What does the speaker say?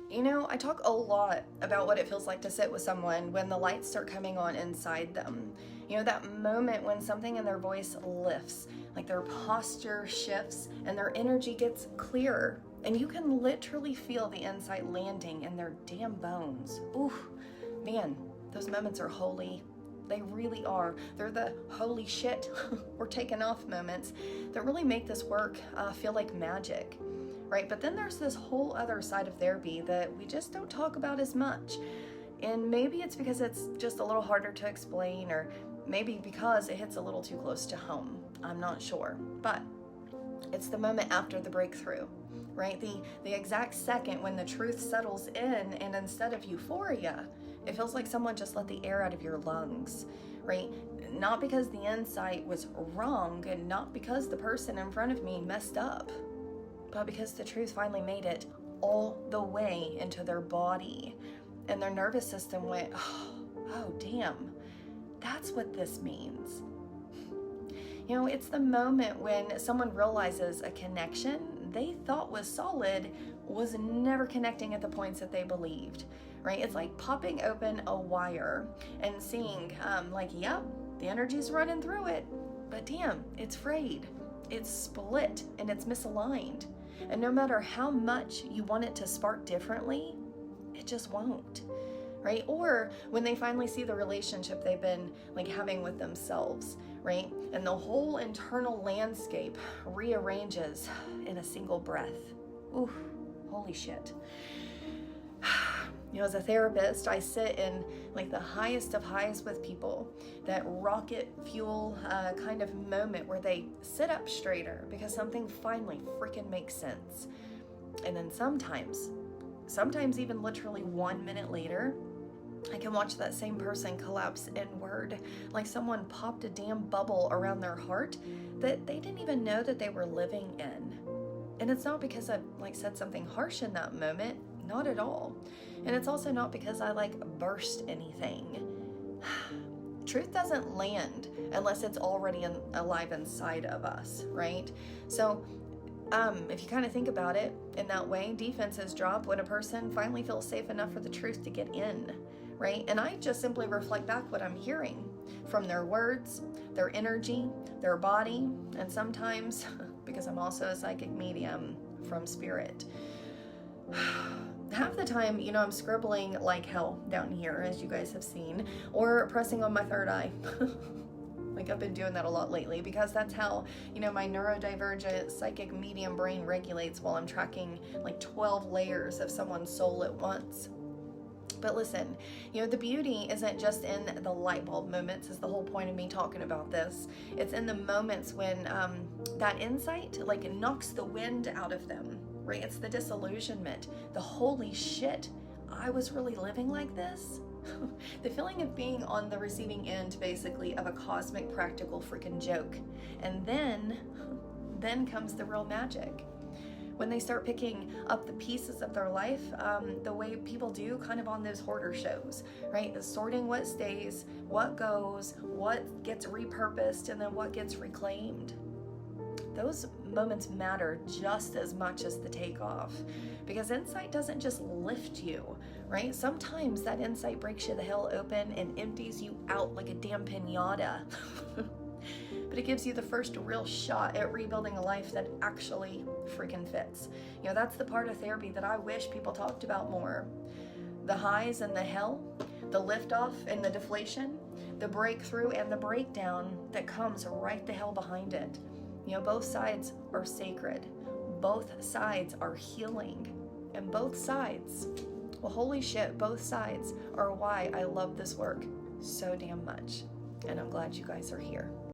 You know, I talk a lot about what it feels like to sit with someone when the lights start coming on inside them. You know, that moment when something in their voice lifts, like their posture shifts and their energy gets clearer. And you can literally feel the insight landing in their damn bones. Ooh, man, those moments are holy. They really are. They're the holy shit, we're taking off moments that really make this work feel like magic. Right? But then there's this whole other side of therapy that we just don't talk about as much. And maybe it's because it's just a little harder to explain, or maybe because it hits a little too close to home. I'm not sure. But it's the moment after the breakthrough, right? The exact second when the truth settles in, and instead of euphoria, it feels like someone just let the air out of your lungs, right? Not because the insight was wrong, and not because the person in front of me messed up, but because the truth finally made it all the way into their body, and their nervous system went, oh damn, that's what this means. You know, it's the moment when someone realizes a connection they thought was solid was never connecting at the points that they believed, right? It's like popping open a wire and seeing, yep, the energy's running through it, but damn, it's frayed, it's split, and it's misaligned. And no matter how much you want it to spark differently, it just won't, right? Or when they finally see the relationship they've been having with themselves, right? And the whole internal landscape rearranges in a single breath. Ooh, holy shit. You know, as a therapist, I sit in the highest of highs with people, that rocket fuel kind of moment where they sit up straighter because something finally freaking makes sense. And then sometimes even literally 1 minute later, I can watch that same person collapse inward, like someone popped a damn bubble around their heart that they didn't even know that they were living in. And it's not because I said something harsh in that moment, not at all. And it's also not because I burst anything. Truth doesn't land unless it's already alive inside of us, right? So if you kind of think about it in that way, defenses drop when a person finally feels safe enough for the truth to get in, right? And I just simply reflect back what I'm hearing from their words, their energy, their body, and sometimes, because I'm also a psychic medium, from spirit. Half the time, I'm scribbling like hell down here, as you guys have seen, or pressing on my third eye. I've been doing that a lot lately because that's how, my neurodivergent psychic medium brain regulates while I'm tracking 12 layers of someone's soul at once. But listen, the beauty isn't just in the light bulb moments, is the whole point of me talking about this. It's in the moments when that insight knocks the wind out of them, right? It's the disillusionment, the holy shit, I was really living like this. The feeling of being on the receiving end, basically, of a cosmic practical freaking joke. And then comes the real magic. When they start picking up the pieces of their life, the way people do kind of on those hoarder shows, right? Sorting what stays, what goes, what gets repurposed, and then what gets reclaimed. Those moments matter just as much as the takeoff, because insight doesn't just lift you, right? Sometimes that insight breaks you the hell open and empties you out like a damn pinata. But it gives you the first real shot at rebuilding a life that actually freaking fits. That's the part of therapy that I wish people talked about more. The highs and the hell, the liftoff and the deflation, the breakthrough and the breakdown that comes right the hell behind it. Both sides are sacred. Both sides are healing. And both sides, well, holy shit, both sides are why I love this work so damn much. And I'm glad you guys are here.